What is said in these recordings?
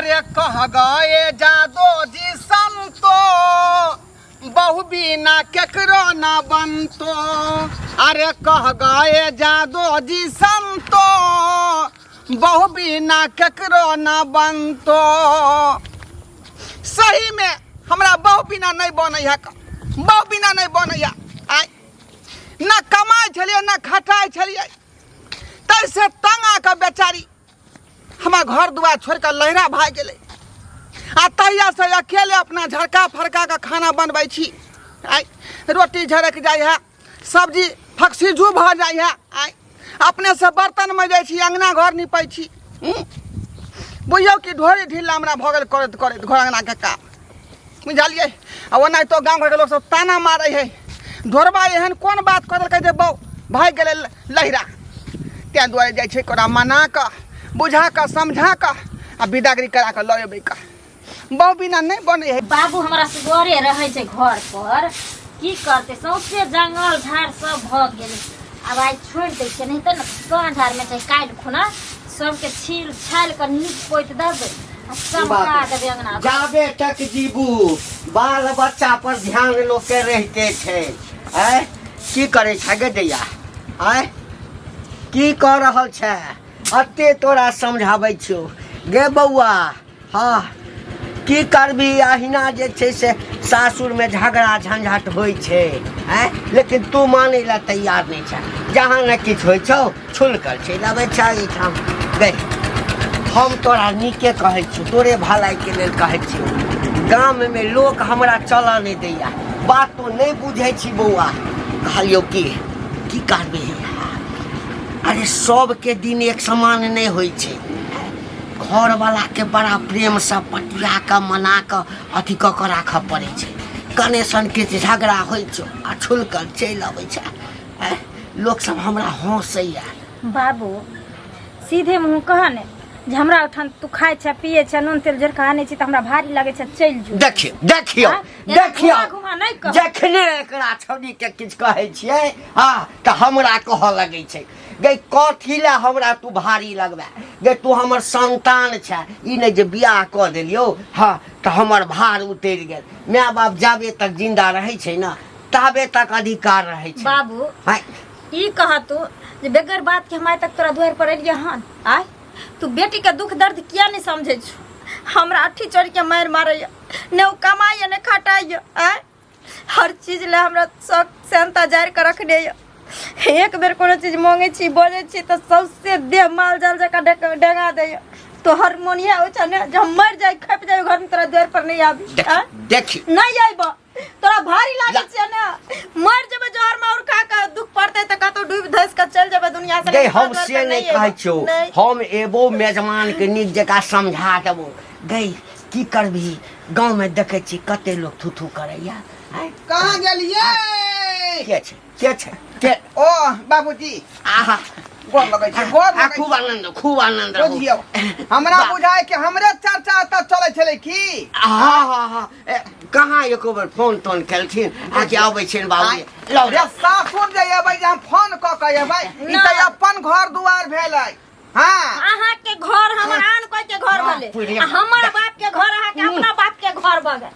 अरे कह गए जादो जी संतो बहु बिना केकरो न बनतो। अरे कह गए जादो जी संतो बहु बिना केकरो न बनतो। सही में हमरा बहु बिना नहीं बनैया, बहु बिना नहीं बनैया। आय न कमाई छलिए न खटाई छलिए, तैसे तंगा के बेचारी हमार घर दुआर छोड़ कर लहरा भाग गए। आ तहिया से अकेले अपना झड़का फड़का का खाना बनबै छी। आय रोटी झड़क जाय है, सब्जी फक्सीजू भ जाय है। आय अपने से बर्तन में जाइ छी, अंगना घर निपै छी। बुझियौ कि ढोरी ढीला हमरा भऽ गेल करैत करैत घर अंगना के काम, बुझलियै। आ ओना तो गाँव घर के लोग सब ताना मारै है, ढोरबा एहन कोन बात कऽ देलकै जे बहु भाग गेलै लहरा। तैं दुआरे जाइ छै ओकरा मना कऽ बुझा कऽ समझा कऽ आ विदागरी करा कऽ लऽ अबै कऽ। बहु बिना नहीं बने है। बाबू हमारा से गरे रहे छै घर पर, की करते सौंसे जंगल झाड़ सब भ गेल। अब आज छोड़ दे छै, नहीं तो न गाँव झाड़ में चाहे काट खुना सबके छील छाल कर नीक पोइत देबै आ समका देबै अंगना। जाबे तक जीबू बाल बच्चा पर ध्यान लोग के रहते छै। आय की करे छै गे दैया, आय की कह रहल छै? अते तोरा समझाबै छियौ गे बौआ। हाँ की करबी, अहिना जे छै से सासुर में झगड़ा झंझट होइ छै। लेकिन तू मानै ला तैयार नहीं छै। जहाँ न किछु होइ छौ छुल कर चलि आबै छै एहिठाम। गई हम तोरा नीके कहै छियौ, तोरे भलाई के लेल कहै छियौ। गाम में लोक हमरा चलऽ नहीं दैया, बात तो नहीं बुझै छी बौआ। कहलियौ की करबी? अरे सबके दिन एक समान नहीं होइ छै। घर वाला के बड़ा प्रेम से पटिया के मना के अथी क के राखऽ पड़े छै। कनेसन के झगड़ा होइ छौ आ छुल कर चलि अबै छै। लोग सब हमरा हंसैया। बाबू सीधे मुँह कह ने जे हमरा उठान तू खाए छ पिए छ नून तेल जरका आनै छी त हमरा भारी लागे छ, चल जो। देखियो घुमा नहीं कह। जखने एकरा छौड़ी के किछ कहै छियै हाँ त हमरा कहऽ लगै छै गे कथी ला हमरा तू भारी लगबे। गे तू हमर संतान छै, ई नहीं जे बियाह क देलियो हाँ त हमर भार उतरि गेल। माय बाप जाबे तक जिंदा रहै छै ना ताबे तक अधिकार रहै छै। बाबू ई कह तू जे बेगर बात के हमारे तक तोरा द्वार पर एलिया हन। आय तू बेटी के दुख दर्द किया नहीं समझे छु? हमरा अठी चढ़ के मार मारैया, ने उ कमाइया ने खटाइया। आय हर चीज ले हमरा शौक सेंता जार के रखने या। एक बेर कोनो चीज मांगे छी बोले छी तो सबसे देह माल जाल जका डेगा दे। तो हारमोनिया हो छ ने जब मर जाए खप जाए घर में तोरा द्वार पर नहीं आबी। देख नहीं आइबो तोरा भारी लागे छ ना, मर जबे जहर में और खा के दुख पड़ते त का तो डूब धस के चल जबे दुनिया से। गे हम से नहीं कहै छौ, हम एबो मेजबान के नीक जका समझा देबो। गे की करबी, गांव में देखे छी कते लोग थू करैया। कहाँ गेलिए? के छै के? ओ बाबूजी आहा गोर लगै छै, गोर लगै छै। खूब आनंद रहू। बुझियौ हमरा बुझाय कि हमरे चर्चा त चलै छलै की। हाँ कहाँ एको बेर फोन तोन केलथिन आ कि आबै छिन बाबू लौ रे सासुर जे एबै जे हम फोन क के एबै ई त अपन घर दुआर भेलै। हाँ अहाँ के घर हमर आन कोई के घर भले, हमर बाप के घर अहाँ के अपना बाप के घर भगे।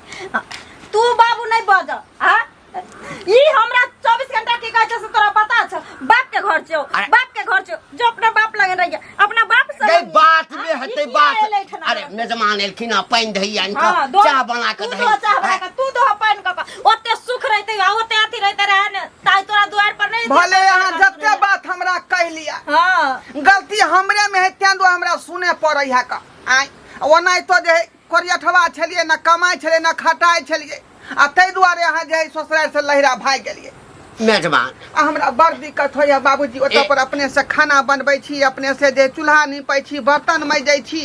तू बाबू नहीं बज। हां ई हमरा 24 घंटा की कहै छ से तोरा पता छ? बाप के घर छौ, बाप के घर छौ, जो अपना बाप लगे रह गया अपना बाप से गई बात में हते बात। अरे मेजमान एलखिन आ पानी दही आन के चाह बना के दही। तू चाह बना के तू दो पानी क ओते सुख रहते आ ओते अथी रहते रहे ने ताई तोरा द्वार पर नहीं भले अहाँ जते बात हमरा कह लिया। हां गलती हमरे में है, त्यां दो हमरा सुने पड़ै है का। आय ओना तो जे कोरियठवा छलिए न कमाई छलिए न खटाई छलिए आ तै दुआरे अहाँ जे ससुराल से लहरा भाग गेलिए। मेजबान हमरा बड़ दिक्कत होइया बाबूजी। ओतऽ पर अपने से खाना बनबै छी, अपने से जे चूल्हा नीपै छी, बर्तन मजै छी,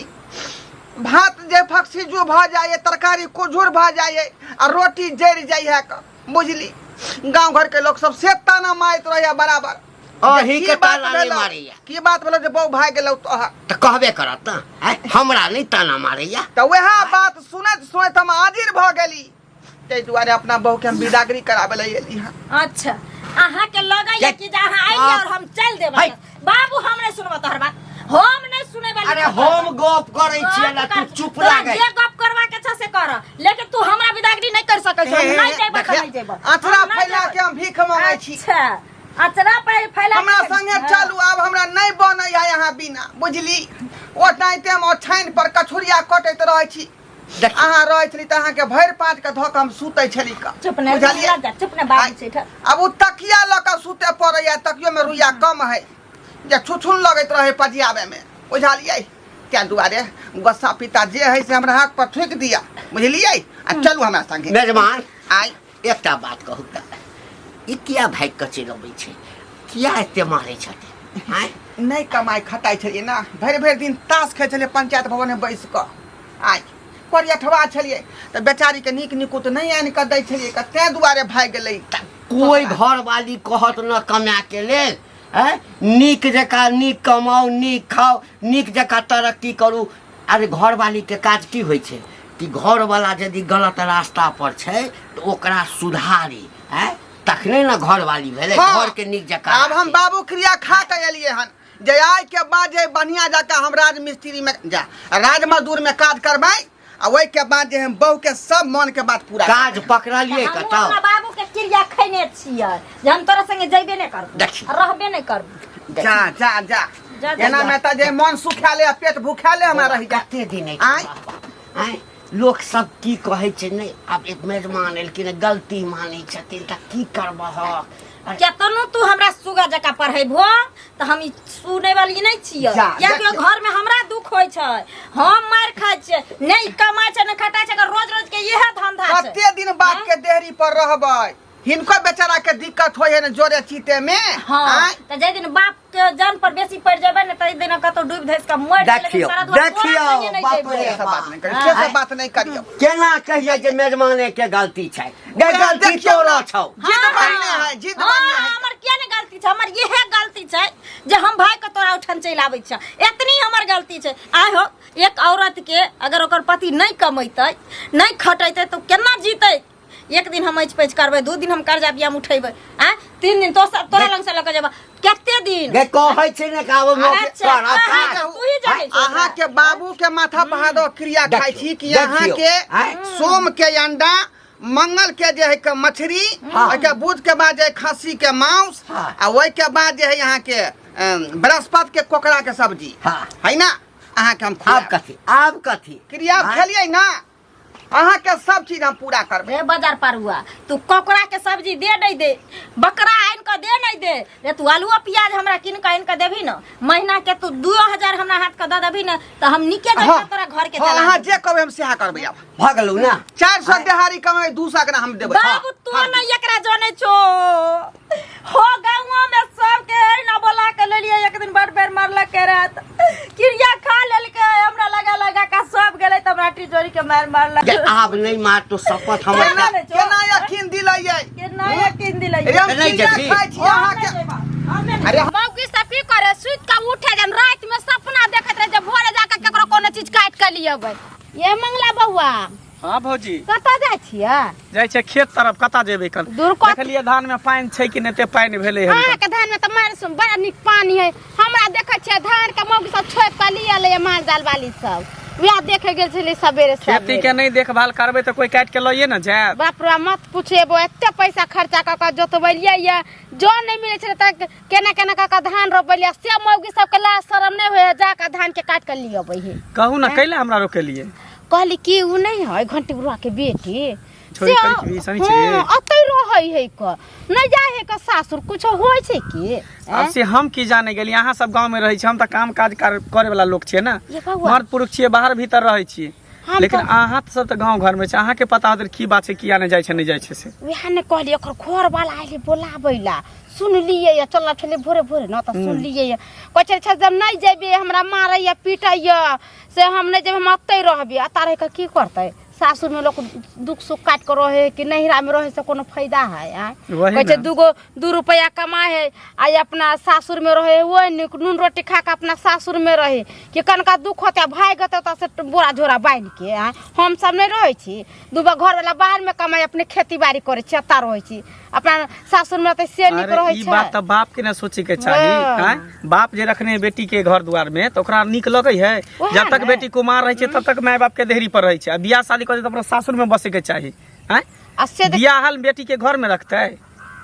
भात जे फक्सीजू भ जाए, तरकारी कुझुर भ जाए आ रोटी जरि जाए है क। बुझली गांव घर के लोग सब से ताना मारैत रहैया बराबर। अही के ताना नहीं मारैया। की बात भेलो जे बहु भाग गेलौ त कहबे करत ना हमरा नहीं ताना मारैया। त वएह बात सुनैत हम हाजिर भ गेली। तै दुआरे अपना बहू के हम विदागरी कराबे ले एली हां। अच्छा अहाँ के लगैया कि जहाँ आइए और हम चल देबे। बाबू हमरे सुनबो तोहर बात, हम नहीं सुने वाली अरे हम गप करै छियै ना, तू चुप लागे। जे गप करवा के छ से कर, लेकिन तू हमरा विदागरी नहीं कर सकै छ। नहीं जेबा त नहीं जेबा। अथरा फैला के हम भीख मांगै छी। अच्छा अचरा फैला हमरा संगे चलू, अब हमरा नहीं बनै है यहाँ बिना, बुझली। ओ टाइते हम छाइन पर कछुरिया कटैत रहै छी। अहाँ रहै छली त अहाँ के भरि पाँच के धक हम सुतै छली का। चुप ने जा, चुप ने बाबू छै। अब उ तकिया ल के सुते पड़ैया, तकियो में रुइया कम है, जे छुछुन लगैत रहे पजियाबे में, बुझलियै। क्या दुआरे गोस्सा पिता जे है से हमरा हाथ पर ठोक दिया, बुझलियै। आ चलू हमरा संगे। मेजबान आई एकटा बात कहू त, ई किया भाग के चलि अबै छै, किया एते मारै छथिन? हैं नहीं कमाई खटाई छलिए ना, भरि भरि दिन ताश खेल छलिए पंचायत भवन में बैस कर। आई परियठवा छलिए त बेचारी के नीक निकुत नहीं आनि के दै छलिए, तै दुआरे भाग गेलै। कोई घर वाली कहत न कमा के लेल, नीक जकाँ नीक कमाओ, नीक खाओ, नीक जकाँ तरक्की करू। अरे घर वाली के काज की होइ छै कि घर वाला यदि गलत रास्ता पर छै तो ओकरा सुधारी, तखने न घर वाली भेले। हाँ, घर के नीक जकाँ। अब हम बाबू क्रिया खा के एलिए हन, जे आइ के बाद जे बढ़िया जकाँ हम राज मिस्त्री में जा राज मजदूर में काज करबै, आ ओइ के बाद जे हम बहू के सब मन के बात पूरा काज पकड़लिए कतौ। हम बाबू के क्रिया खैने छियै जे हम तोरा संगे जइबे नहीं करब, रहबे नहीं करब। जा जा जा एना में त जे मन सुखाले पेट भूखाले हमरा रहि जा। कते दिन आइ लोक सब की कहै छै नहीं, अब एक मेजबान एलखिन गलती मानै छथिन त की करबह। केतनो तू हमरा सुगा जका पढ़ेबो त हम ई सुने वाली नहीं छियै। या कि घर में हमरा दुख होय छै, हम मार खाय छै, नहीं कमाय छै, नहीं खटाय छै, रोज रोज के इहे धंधा छै। कते दिन बाद के देहरी पर रहबै, हिनको बेचारा के दिक्कत होय है न जोरे चीते में। हां त जे दिन बाप के जान पर बेसी पड़ जाबे न त दिन कतो डूब धस के मर गेले। देखियो बाप रे बात नहीं करियो, से सब बात नहीं करियो। केना कहिए जे मेजबाने के गलती छै? गलती तोरा छौ, जिद बनने है, जिद बनने है। हमर किया ने गलती छै? हमर इहे गलती छै जे हम भाई के तोरा उठन चल आबै छै, एतनी हमर गलती छै। आइ हो एक औरत के अगर ओकर पति नहीं कमैतै, नहीं खटैतै तो केना जीतै? एक दिन हम ऐच पैच करबै, 2 दिन हम कर्जा बियाम उठेबै, 3 दिन तोरा लंग से लके जेबा, केते दिन गे कहै छै ने का वो तू ही जानै छै। अहाँ के बाबू के माथा बहादो क्रिया खाइ छी कि अहाँ के सोम के अंडा, मंगल के जे है के मछली, ओइ के बुध के बाद जे है खस्सी के मांस, आ ओइ के बाद जे है यहाँ के बृहस्पति के कोकड़ा के सब्जी है ना। अहाँ के हम आब कथी क्रिया खेलिए ना, अहाँ के सब चीज हम पूरा करबै। रे बाजार पर हुआ तू कोकड़ा के सब्जी दे नहीं दे, बकरा आइन के दे नहीं दे रे, तू आलू प्याज हमरा किन के आइन के देबी न, महीना के तू 2000 हमरा हाथ के द देबी न, त हम निके जा तोरा घर के चला। अहाँ जे कहबै हम सेहा करबै। अब भगलू ना 400 दिहाड़ी कमाई 200 के हम देबै। बाबू तू न एकरा जाने छो, हो गांव में सब के ना बोला के लेलिए, एक दिन बड़ बेर मारला के रात क्रिया खा लेल के हमरा लगा का सब गेलै, त हमरा टिजोरी के मारला। आब नहीं मार तो शपथ हम केना यकीन दिलाइए, केना यकीन दिलाइए? नहीं खाइ छी अहाँ के। अरे बाबू की सफी करे, सुत का उठे जन रात में सपना देखत रहे जब भोरे जाके केकरो कोनो चीज काट के लियबै। ये मंगला बउआ हाँ भौजी कतऽ जाइ छियै? जाइ छै खेत तरफ। कतऽ जेबै कल? देखलिए धान में पानी छै कि नहीं, पानी भेले है। हां के धान में त मार सुन बड़ा निक पानी है, हमरा देखै छियै धान के मौगी सब छोप के लिया ले मार जाल वाली सब, वहाँ देखे गेल छली सवेरे खेती के नहीं देखभाल करबै तो कोई काट के लइए न जाय। बाप रे मत पूछेबो, एते पैसा खर्चा क के जोतबलिए ये, जो नहीं मिले छले त केना केना क के धान रोपलिए, से मौगी सब के लाज शरम नहीं होय जाके धान के काट के लियबै है। कहू न कैले हमरा रोके लिए? कहली कि उ नहीं है घंटी बुढ़वा के बेटी छोरी करी की सनी छै, अतै रहै है क नहीं जाय है क सासुर कुछ होय छै की? अब से हम की जाने गेली, अहाँ सब गांव में रहै छी, हम त काम काज करे वाला लोग छियै ना, मर्द पुरुष छियै, बाहर भीतर रहै छी, लेकिन अहाँ सब त गांव घर में छै, अहाँ के पता होत की बात छै, किया नहीं जाय छै, नहीं जाय छै से। वह ने कहली ओकर घर वाला आइले बोलाबैला, सुन लिए या चल ठले भोरे भोरे न त सुन लिए या कचर छ जब नहीं जेबे हमरा मारैया पीटैया, से हम नहीं जेबे हम अतै रहबे, आ तारे का की करतै सासुर में लोग दुख सुख काट कर रहे कि नहिरा में रहे से कोनो फायदा है वही कहते ना। 2 रुपया कमाए है आई अपना सासुर में रहे वो नून रोटी खा के अपना सासुर में रहे कि कनका दुख होता भाई गते से बोरा झोरा बांध के हम सब नहीं रहे छी दुबा घर वाला बाहर में कमाए अपने खेती बाड़ी करे चेता रहे छी अपना सासुर में तो से निक रहे ई बात तो बाप के ना सोचे के चाहिए हैं बाप जे रखने बेटी के घर द्वार में तो ओकरा निक लगे है जब तक बेटी कुमार रहे तब तक माय बाप के देहरी पर रहे छै बियाह शादी करे तो अपना सासुर में बसे के चाहिए हैं बियाह बेटी के घर में रखते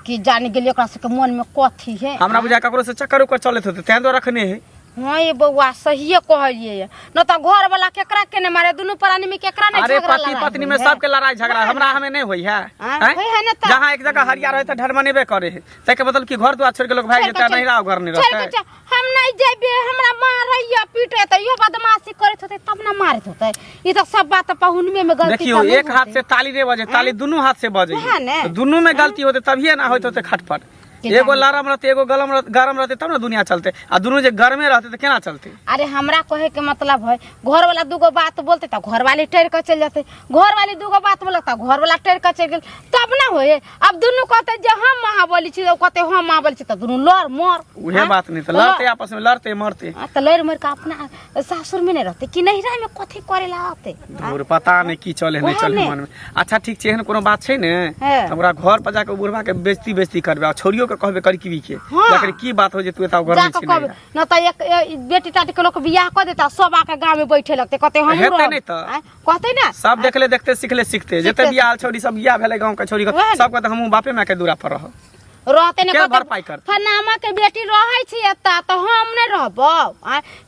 कि जाने गेलिए ओकरा सबके मन में कथी है हमरा बुझा ककरो से चक्कर उकर चलत होते तें तो रखने है हाँ ये बउआ सहिए कहलिए न तो घर वाला केकरा के ने मारे दोनों प्राणी में केकरा नहीं अरे झगड़ा पति पत्नी में सबके लड़ाई झगड़ा हमरा हमें नहीं होई है जहाँ एक जगह हरिया रहे तो ढरमनेबे करे है तके बदल की घर द्वार छोड़ के लोग भाग जेता नहीं रहा घर नहीं रहता हम नहीं जेबे हमरा मारैया पीटे त यो बदमाशी करत होते तब ना मारत होते ई तो सब बात पहुनमे में गलती देखियो एक हाथ से ताली रे बजे ताली दोनों हाथ से बजे दोनों में गलती होते तभिए ना होते होते खटपट एगो लरम रहते एगो गरम रहते तब ना दुनिया चलते आ दोनों जे घर में रहते तो केना चलते अरे हमरा कहे के मतलब है घर वाला दूगो बात बोलते तो घर वाली टेर कर चल जाते घर वाली दूगो बात बोलता घर वाला टेर कर चल गेल तब ना होए अब दोनों कहते जे हम महाबली छी कहते हम महाबली छी तो दोनों लड़ मर उहे बात नहीं तो लड़ते आपस में लड़ते मरते तो लड़ मर के अपना सासुर में नहीं रहते कि नहीं रहे में कथी करेला आते दूर पता नहीं की चले नहीं चले मन में अच्छा ठीक छै एहन कोनो बात छै ने हमरा घर पर जाके बुढ़वा के बेइज्जती करबे छोरियो के कहबे करकी भी के जाकर की बात हो जे तू एता घर में छी नहीं न त एक बेटी टाटी के लोग बियाह कर देता सब आके गांव में बैठे लगते कहते हम हेते नहीं त कहते ना सब देखले देखते सिखले सीखते जते बियाह छोरी सब बियाह भेले गांव के छोरी सब कहते हम बापे मां के दूरा पर रह रहते ने भरपाई करते फनामा के बेटी रहे छी एता तो हम नहीं रहबो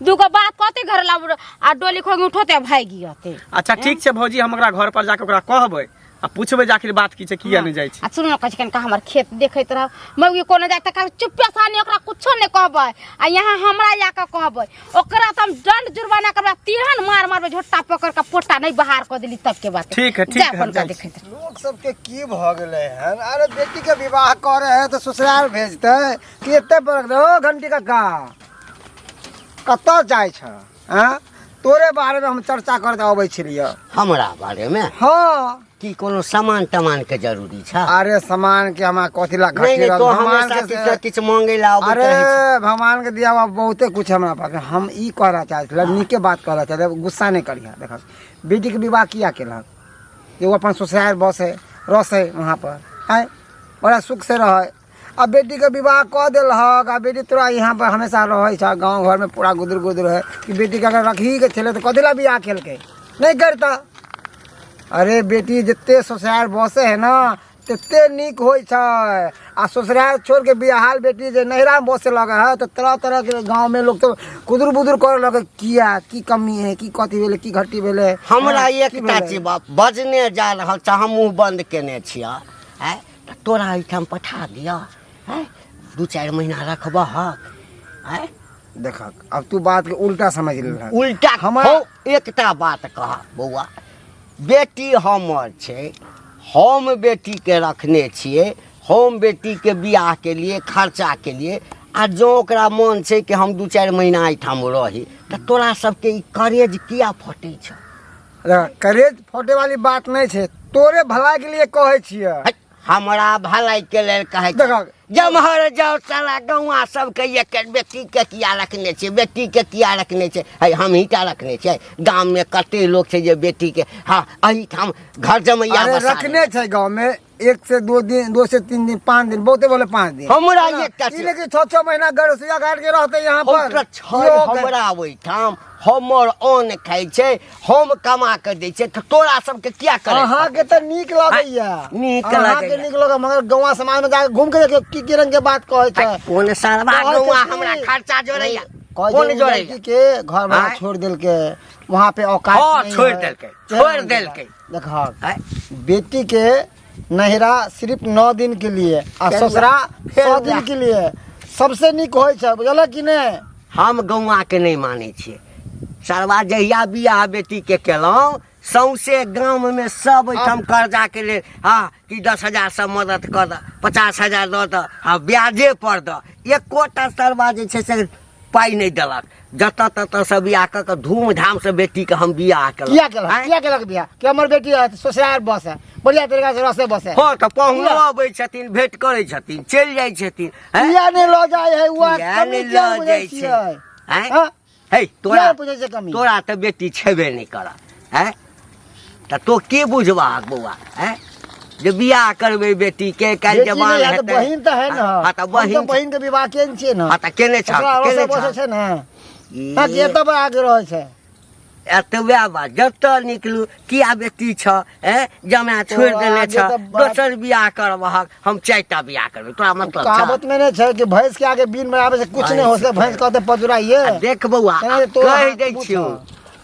दुगो बात कहते घर ला आ डोली खोंग उठोते भागी आते अच्छा ठीक छै भौजी हम ओकरा घर पर जाके ओकरा कहबै आ पूछबे आखिर बात की छै किया नहीं जाय छै आ सुनो कछकन का हमर खेत देखैत रह मौगी कोनो जाय त चुप्पे सानी ओकरा कुछो नहीं कहबै आ यहाँ हमरा जाके कहबै ओकरा त हम दंड जुर्माना करबा तिरहन मार मारबे झोटा पकड़ के पोटा नहीं बाहर क देली तब के बात ठीक है लोग सबके की भ गेले है अरे बेटी के विवाह करे है तो ससुराल भेजते कि एते पर ओ घंटी का कत जाय छ हां तोरे बारे में हम चर्चा करते आबै छियै हमरा बारे में हां की कोनो सामान तमान के जरूरी छ अरे सामान के हमरा कथि ला घटी नहीं तो भगवान के किछ मांगे ला अरे भगवान के दिया हुआ बहुते कुछ हमरा पास हम ई कहना चाहते नीके बात कहना चाहते गुस्सा नहीं करिया देख बेटी के विवाह किया केलक एगो अपन ससुराल बस है रस है वहाँ पर है बड़ा सुख से रहे अब बेटी के विवाह कह दिल आ बेटी तोरा यहाँ पर हमेशा रहे छ गाँव घर में पूरा गुदर है कि बेटी के अगर रखी के चले तो कथी ला बियाह केलके नहीं करता अरे बेटी जिते ससुराल बसे है ना तेते निक होय छै आ ससुराल छोड़ के बियाहाल बेटी जे नहिरा में बसे लगे है तो तरह तरह के गांव में लोग तो कुदुर बुदुर करे लगे किया की कमी है की कथी भेले की घटी भेले हमरा एकटा चीज बजने जा रहल छ हम मुंह बंद केने छिया है तोरा एठाम पठा दिया है 2-4 महीना रखबह है देख अब तू बात के उल्टा समझ ले उल्टा हम एकटा बात कह बौआ बेटी हमर छै हम बेटी के रखने छिए हम बेटी के बियाह के लिए खर्चा के लिए आ जो ओकरा मन छै कि हम 2-4 महीना एठाम रही त तोरा सबके ई करेज किया फटे छ करेज फटे वाली बात नहीं छै तोरे भलाई के लिए कहे छिए हमरा भलाई के लेल कहे जमहर जाओ साला गौवा सबके एक बेटी के किया रखने छे बेटी के किया रखने छे है हम हीटा रखने छे गांव में कते लोग छे जे बेटी के हां अही हम घर जमैया बसा रखने छे गांव में 1 से 2 दिन 2 से 3 दिन 5 दिन बहुते बोले 5 दिन हमरा एकटा छे लेकिन 6-6 महीना गरसिया काट के रहते यहां पर हमरा ओइ ठाम हमर अन्न खाइ छै हम कमा के दै छै त तोरा सबके क्या करे अहाँ के त नीक लागैया नीक अहाँ के नीक लगे मगर गौवा समाज में जाके घूम के देखियो की रंग के बात कहै छै कोन सरवा गौवा हमरा खर्चा जोड़ैया कोन जोड़ैया के घर में छोड़ देल के वहां पे औकात नहीं छोड़ देल के देखा बेटी के नहिरा सिर्फ 9 दिन के लिए आ ससुरा 100 दिन के लिए सबसे नीक होय छै बुझल कि नहीं हम गौवा के नहीं माने छिए सरवा जहिया बियाह बेटी के केलौं सौंसे गांव में सब हम कर्जा के ले हाँ कि 10,000 से मदद कर द 50,000 दो द हाँ ब्याजे पर द एकोटा सरवा जे छै से पाई नहीं दिलक जत तत से बियाह कर धूमधाम से बेटी के हम बियाह किया केलक केलक बियाह कि हमर बेटी ससुराल बस है बढ़िया तरीका से रसे बस है हाँ तो पहुँचो अबै छथिन भेंट करै छथिन चलि जाइ छथिन हैं? किया नहीं लो जाए है वो किया नहीं लऽ जाइ छै? हैं? हे तोरा तोरा तो बेटी छेबे नहीं कर है तो की बुझबाक बौआ है जे बियाह करबे बेटी के काल्हि जवान हेतै बहिन तो है ना हाँ तो बहिन के विवाह केन छियै ना हाँ तो केने छ रसे बसे छै ना हां जे तब आगे रहे छै एतबे बात जत निकलू किया बेटी छ हैं जमा छोड़ देने छ दोसर बियाह करबहक हम 4टा बियाह करबे तोरा मतलब कहावत में नहीं छै कि भैंस के आगे बीन में आवे से कुछ नहीं हो से भैंस कहते पजुराइए देख बौआ कहि दै छियौ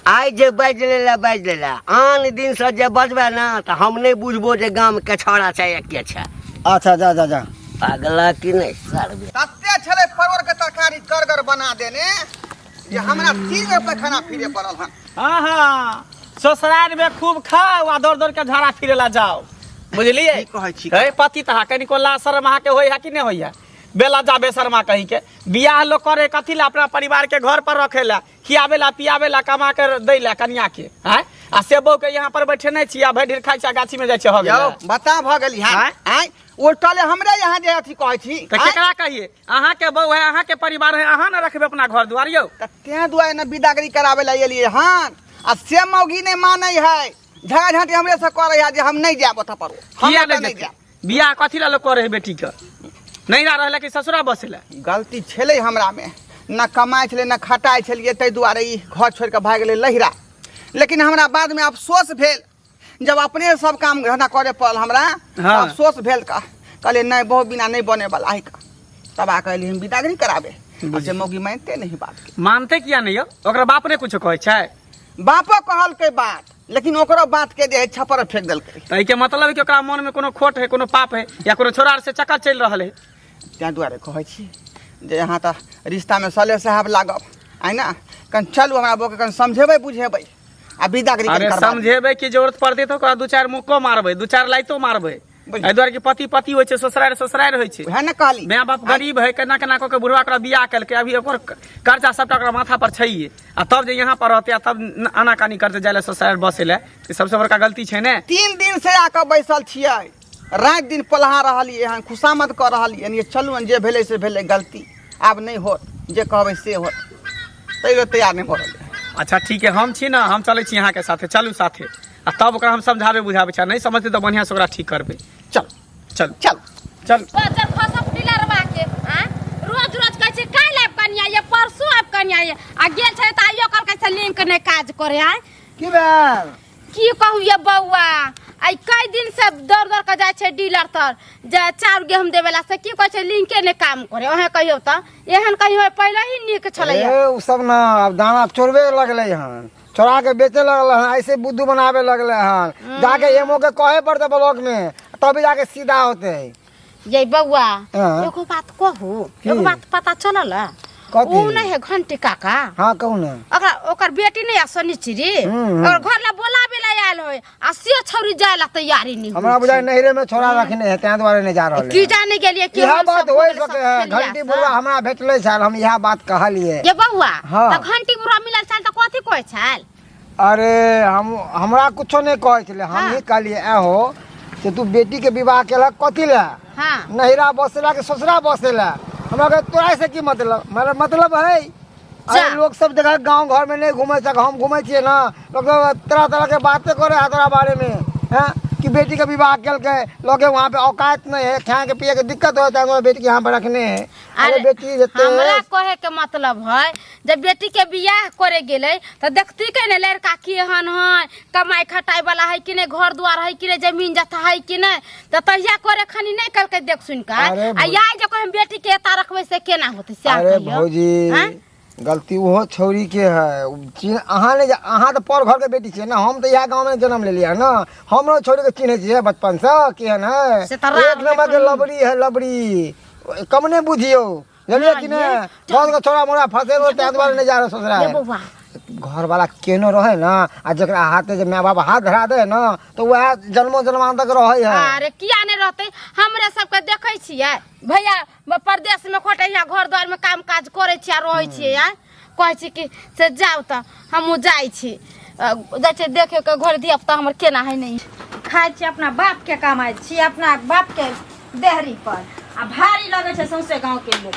आइ जे बाजि लेला आन दिन से जे बजबे ना तो हम नहीं बुझबो जे गाम के छौड़ा छै एके छै अच्छा जा जा जा पागला कि नहीं सरबे तते छले परवर के तरकारी करगर बना देने जे हमरा 3 बेर पैखाना फिरे पड़ल हन हाँ हाँ ससुराल में खूब खाओ आ दौड़ दौड़ के झाड़ा फिरे ला जाओ बुझलिए की कहै छी हे पति तहा कनिको ला शर्मा के होय है कि नहीं होय है बेला जाबे शर्मा कही के बियाह लोग करे कथी ला अपना परिवार के घर पर रखे ला खियावे ला पियावे ला कमा के दै ला कन्या के हैं आ सेबो के यहाँ पर बैठे नहीं छिया भैर ढेर खाइ छै गाछी में जाय छै हो यौ गेल बता भ गेली हां आइ ओटले हमरे यहाँ जे अथी कहै छी तो केकरा कहिए अहाँ के बहू है अहाँ के परिवार है अहाँ न रखबे अपना घर दुआर यौ तें दुआरे न विदागरी करावे ला एलिए हन आ से मौगी नहीं मानै है झगड़ा झांटी हमरे से करे है जे हम नहीं जाब ओत पर किया नहीं जाब बियाह कथी ला लोग करे है बेटी के नहीं रह रहले कि ससुरा बसेला गलती छले हमरा में न कमाई छले न खटाई छलिए तै दुआरे ई घर छोड़ के भाग गेलै लहिरा लेकिन हमरा बाद में अफसोस भेल जब अपने सब काम धंधा करे पड़ल हमरा हाँ। अफसोस भेल का कहले नहीं बहुत बिना नहीं बने वाला है का तब आ कहली हम विदागरी कराबे से मौगी मानते नहीं बात के मानते किया नहीं यौ ओकरा बाप ने कुछ कहै छै बापो कहल के बात लेकिन ओकरो बात के जे है छपर फेंक देलकै तै के मतलब है कि ओकरा मन में कोनो खोट है कोनो पाप है या कोनो छोरा से चक्कर चल रहल है तें दुआरे कहै छी जे यहाँ तो रिश्ता में सले साहब लागब आइ ना कन चलू हमरा बो के कन समझेबै बुझेबै आ विदागरी अरे समझेबै की जरूरत पड़ते तो ओकरा 2-4 मुक्को मारबै 2-4 लाइतो मारबै एहि दुआरे कि पति होइ छै ससुराल होइ छै वएह ने कहली माय बाप गरीब है केना केना कऽ के बुढ़वा ओकरा बियाह केलकै अभी ओकर कर्जा सबटा ओकरा माथा पर छैहे आ तब जे यहाँ पर रहतै तब आनाकानी करते जाय ले ससुराल बसे ले सबसे बड़का गलती छै ने 3 दिन से आके बैसल छियै रात दिन पलहा रहलियै हन खुशामद कऽ रहलियै ये चलू जे भेलै से भेलै गलती आब नहीं होत जे कहबै से होत तैयो तैयार नहीं भऽ रहलै अच्छा ठीक है हम छी ना हम चलै छी यहाँ के साथे चलू साथे आ तब ओकरा हम समझाबे बुझाबे छै नहीं समझते तो बढ़िया से ओकरा ठीक करबे चल चल चल चल बजर फसप डीलरवा के हां रोज रोज कहै छै काल्हि आब कन्या ये परसू आब कन्या ये आ गेल छै त आइयो कल कहै छै लिंक नहीं काज करे आइ की भेल की कहू ये बौआ आई कई दिन से दर दर के जाय छै डीलर तर जे चाउर गेहूं देवेला से की कहै छै लिंके ने काम करे ओहे कहियो त एहन कहियो पहले ही निक छलै ए उ सब ना अब दाना चोरबे लगले हन चोरा के बेचे लगल हन ऐसे बुद्धू बनावे लगले हन जाके एमओ के कहे पड़ते ब्लॉक में तभी जाके सीधा होते ये बौआ हाँ। एगो बात कहू एगो बात पता चलल कथी? ऊ नहीं है घंटी काका हाँ कहू ना ओकर बेटी नहीं आ सनिचरी और घर ला बोलावे ला आयल होय आ से छौरी जाय ला तैयारी नहीं हमरा बुझाय नहरे में छोरा रखने है तें द्वारे नहीं जा रहल की जाने गेलिए कि यह हम बात सब होय बोले सके सब है खेलिया घंटी सब। बुढ़वा हमरा भेटले छल हम यह बात कहलिए ये बौआ हाँ। त घंटी बुढ़वा मिलल छल त कथी कहै छल अरे हमरा कुछो नहीं कहै छले हम हाँ। ही कहलिए हो कि तू बेटी के विवाह केलक कथी ला हां नहिरा बसेला के ससुरा बसेला हमरा के तोरा से की मतलब मेरा मतलब है अरे लोग सब जगह गांव घर में नहीं घूमे सक हम घूमे छिए ना लोग तरह तरह के बातें करे है तोरा बारे में हैं कि बेटी का विवाह केल के लोग वहाँ पे औकात नहीं है खाए के पिए के दिक्कत होता है बेटी के यहाँ पे रखने है अरे बेटी हमरा कहे के मतलब है जब बेटी के बियाह करे गेले त देखती के ने लड़का केहन है कमाई खटाई वाला है कि नहीं घर द्वार है कि नहीं जमीन जथा है कि नहीं त तहिया करे खनी नहीं कल के देख सुन का आ या जो हम बेटी के एता रखबे से केना होते से अरे भौजी गलती वो छौरी के है अहाँ तो पर घर के बेटी छे ना हम तो यहाँ गांव में जन्म ले लिया ना हम छौरी के चिन्हे छिए बचपन से केहन है एक नंबर के लबड़ी है लबड़ी कम ने बुझियो जलिए कि ने बहुत का छोरा मोरा फंसे रो ते द्वारे नहीं जा रहा ससुरा ये बौआ घर वाला केनो रहे ना आ जरा हाथे जे माँ बाप हाथ धरा दे ना तो वह जन्मों जन्मान तक रहे है। अरे किया नहीं रहते हमरे सबके देखे छियै भैया परदेश में खोटे यहाँ घर द्वार में काम काज करे छियै रहे छियै कहे छी कि से जाओ तो हमहूँ जाइ छी जाइ देखे के घर धिया पुता हमर केना है नहीं खाइ छी अपना बाप के कमाइ छी अपना बाप के देहरी पर आ भारी लगे छै सौंसे गांव के लोग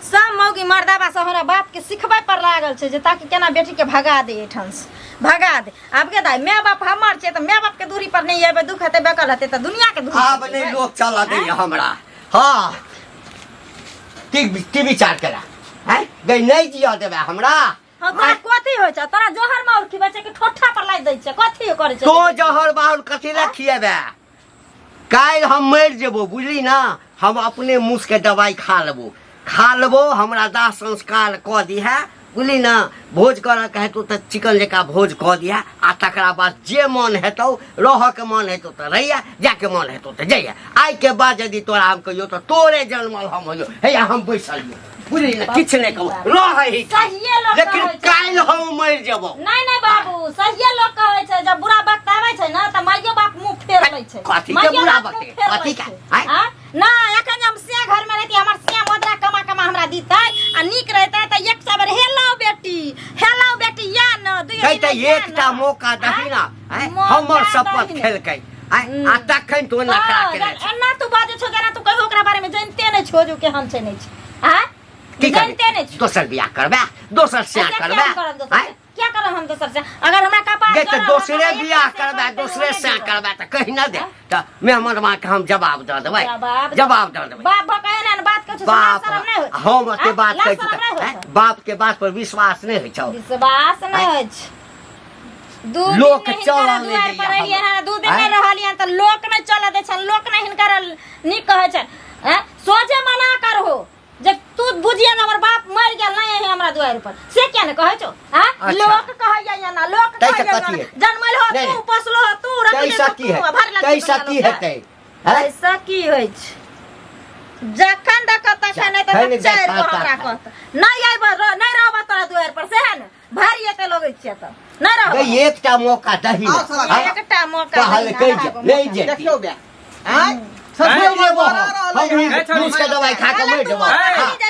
सब मौगी मर्दाबा सब हमरा बाप के सिखबै पर लागल छै जे ताकि केना बेटी के भगा दे एठन से भगा दे। आब के दाई माय बाप हमर छै त माय बाप के दूरी पर नहीं आबे दुख हेते बेकल हेते त दुनिया के दूरी आब नहीं लोग चला दे हमरा। हां की विचार करा है गई नहीं जिया देबे हमरा। हां तोरा कथी होय छै तोरा जहर मार खिबै छै कि ठोठा पर लाइ दै छै कथी करे छै तो जहर बाउल कथी ला खिएबे काल हम मर जेबो बुझली ना हम अपने मुंह के दवाई खा लेबो हमरा दाह संस्कार क दी है बुझली ना भोज कर कहतो त चिकन जका भोज क दिया आ तकरा बाद जे मन हेतौ रह के मन हेतौ त रहिया जाके मन हेतौ त जइया आई के बाद यदि तोरा हम कहियो त तोरे जन्मल हम होयो हे हम बैसल बुझली ना किछ नहीं कहू रही लेकिन काल हम मर जेबो। नहीं बाबू सहिए लोग कहै छै जब बुरा वक्त आबै छै ना त माइयो बाप मुंह फेर लै छै कथी के बुरा वक्त कथी का हां ना एखन हम से घर में रहती हमर से मुद्रा कमा हमरा दीतै आ नीक रहतै त एक सबर हेलो बेटी या न दुई त एकटा मौका दही ना हमर शपथ खेलकै आ तखन तो नखरा केने छै एना तू बाजे छो जेना तू कहियो ओकरा बारे में जानते नै छो जो के हम छै नै छै हां जानते नै छो दोसर बियाह करबे दोसर से करबे क्या करब हम दोसर से अगर हमरा कपाल जे त दोसरे बियाह करबे दोसरे से करबे त कहि न दे त मेहमान मां के हम जवाब द देबै बाप भकाय ना बात कछु बाप शरम नै होय हम ओते बात कहै छी बाप के बात पर विश्वास नै होय छौ विश्वास नै होय छै दू लोक दिन चला नहीं ले पर रहिए हां दू दिन में रहलियन त लोक नै चला दे छन लोक नै हिनकर नी कहै छन सोझे मना करहो जब तू बुझिए ना हमर बाप मर गेल नहीं है हमरा द्वार पर से क्या ने कहै छो हां लोक कहै या ना लोक कहै जन्मल हो तू पसलो हो तू कैसा की हेतै ऐसा की होय छै जखन देखत तखन नै त चार गो हमरा कहत नहीं आइब नहीं रहब तोरा द्वार पर से है न भारी एते लगै छियै त नहीं रहब एकटा मौका दही एकटा मौका कहल कहि नहीं जे देखियो बे दवाई खा के मर जेबो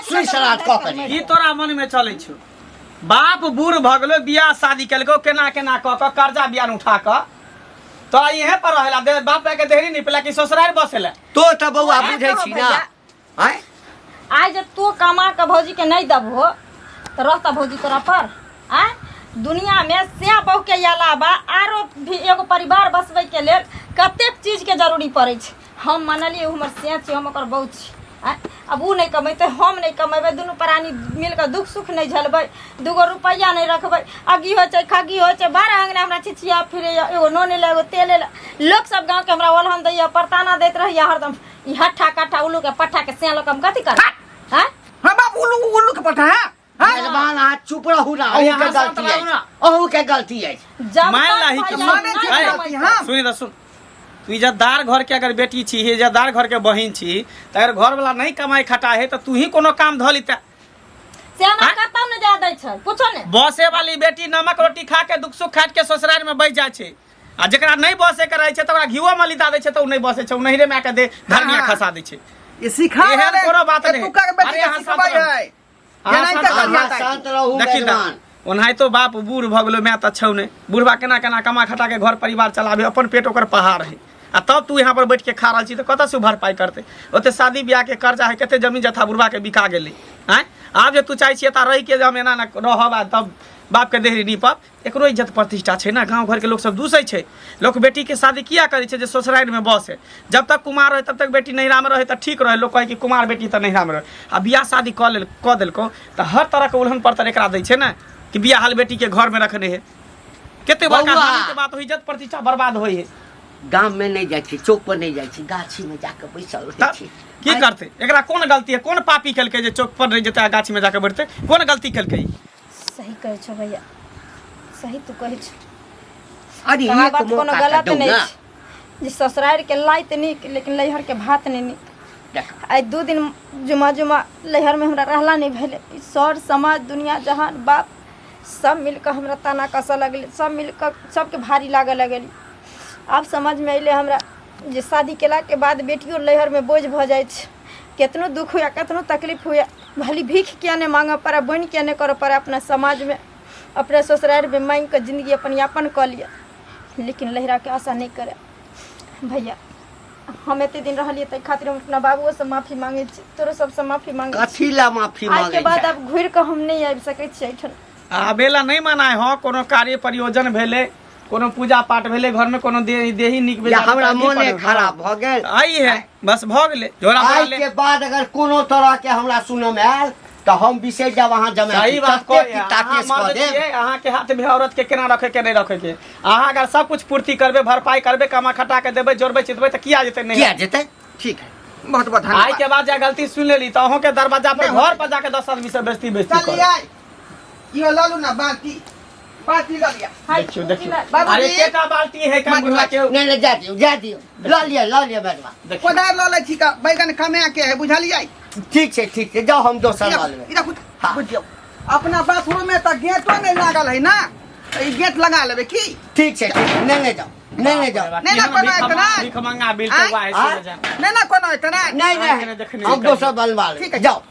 सुई सलाद क के ई तोरा मन में चलै छौ बाप बूढ़ भ गेलो बियाह शादी केलको केना केना क के कर्जा बियान उठा के तोरा इहे पर रहला दे बाप के देहरी निपला कि ससुराल बसेला तो त बौआ बुझै छी ना हैं आज तू कमा के भौजी के नहीं दबो त रहता भौजी तोरा पर दुनिया में से बहु के अलावा आरो भी एगो परिवार बसबै के लेल कतेक चीज के जरूरी पड़े छै हम मानलिए हमर से छै हम ओकर बहु छी अब उ नहीं कमेते हम नहीं कमेबे दुनू प्राणी मिल के दुख सुख नहीं झलबै दूगो रुपया नहीं रखबै अगी हो छै खगी हो छै 12 अंगना हमरा छिछिया फिरे एगो नोने ले एगो तेल ले लोग सब गांव के हमरा ओलहन दैया परताना दैत रहिया हरदम ई हट्ठा कट्ठा उल्लू के पट्ठा के से लोग हम कथि कर हैं हां बाप उल्लू के पट्ठा है मेहमान हाथ चुप रहू ना अहू के गलती है मान लाही कि सुनी त सुन तू इज्जतदार घर के अगर बेटी छी इज्जतदार घर के बहिन छी त अगर घर वाला नहीं कमाई खटा है त तू ही कोनो काम ध लीता से हमरा कतौ न जा दै छै पूछो ने बसे वाली बेटी नमक रोटी खा के दुख सुख खाट के ससुराल में बैठ जाय छै आ जेकरा नहीं बसे के रहे छै त ओकरा घीओ मलिदा दै छै त उ नहीं बसे छै उ नहिरे में के दे धर्मिया खसा दै छै ये सिखा एहन कोनो बात नहीं तू का बेटी के सिखबै है ओनाहि तो बाप बूढ़ भ गेलो मैं त छौ नहीं बूढ़बा केना केना कमा खटा के घर परिवार चलाबे अपन पेट ओकर पहाड़ है आ तब तू यहाँ पर बैठ के खा रहा छी तो कत से भरपाई करते ओते शादी ब्याह के कर्जा है केते जमीन जथा बुढ़बा के बिका गेलै हैं आब जे तू चाहे छी त रही के जब एना न रहब तब बाप के देहरी नीपब एकरो इज्जत प्रतिष्ठा छै ना गांव घर के लोग सब दूसै छै लोग बेटी के शादी किया करे छै जे ससुराल में बसे जब तक कुमार रहे तब तक बेटी नैहरा में रहे त ठीक रहे लोग कहे कि कुमार बेटी त नैहरा में रहे आ बियाह शादी क देलको त हर तरह के उल्हन पड़तर एकरा दै छै ना कि बियाह हाल बेटी के घर में रखने है केते बड़का हानि के बात हो इज्जत प्रतिष्ठा बर्बाद होई है गांव में नहीं जाय छी चौक पर नहीं जाय छी गाछी में जाके बैसल रहै छी की करते एकरा कोन गलती है कोन पापी केलकै जे चौक पर रह जेता गाछी में जाके बैठते कोन गलती केलकै सही कहै छौ भैया सही तू कहै छ अरे ये एक कोनो मौका गलत दो नहीं ना छै जे ससुराल के लाइत नीक लेकिन लैहर के भात नहीं नीक आई 2 दिन जुमा लैहर में हमरा रहला नहीं भेले सर समाज दुनिया जहान बाप सब मिलकर हमरा ताना कसऽ लगलै, सब मिलकर सबके भारी लागऽ लगल। आब समझ में अइले हमरा जे शादी केला के बाद बेटियों लहर में बोझ भ जाइ छै। केतनो दुख हुआ, केतनो तकलीफ हुआ, भली भीख किया नहीं मांगे पड़े, बन किया नहीं करे पड़े, अपना समाज में अपने ससुराल में मांग कर जिंदगी अपन यापन कर लिया। लेकिन लहरा के आशा नहीं करे भैया। हम एते दिन रहलिए त खातिर हम अपना बाबुओ से माफी मांगे छी, तोरो सबसे माफी मांगे छी। कथी ला माफी आज मांगे के बाद छै? अब घुर के हम नहीं आबि सकै छी एठन। आबेला नहीं मनाए हो, कोनो कार्य प्रयोजन भेले, कोनो पूजा पाठ भेले, घर में कोनो देही निक या बेजा हमरा मोने खराब भ गेल। आई है बस भ गेले झोरा आज भरले। के बाद अगर कोनो तरह के हमरा सुनम आयल तो हम विशेष जब वहाँ जमा सही बात कते कहलिए, पिता अहाँ केस कऽ मर्द देब। छियै, अहाँ के हाथ में औरत के केना रखे के नहीं रखे के। अहाँ अगर सब कुछ पूर्ति करबे, भरपाई करबे, कमा खटा के देबे, जोड़बे चितबे त किया जेते नहीं? किया जेतै? ठीक है, बहुत बहुत आई धन्यवाद। के बाद जा गलती सुन लेली तो अहों के दरवाजा पर घर पर जाके 10 आदमी से बेइज्जती चलिए कर। आई यो लालू ना बाकी बाकी ला लिया। देखियो देखियो, बाबूजी। अरे केटा बाल्टी है काम बुला के। नहीं नहीं जा दियो ल लिया मैडम। कोदार ल लै छी का बैगन कमे के है बुझलियै? ठीक है जाओ हम दोसर ल लेबै। इधर खुद हाँ। बुझियो अपना बाथरूम में त गेटो नहीं लागल है ना, ई गेट लगा लेबे की? ठीक है नहीं जाओ नहीं जाओ नहीं ना कोनो इतना भिख मंगा बिल तो आँय? वाहे से जा। नहीं ना कोनो इतना नहीं देखने हम दोसर बनवा ठीक लेबै है जाओ।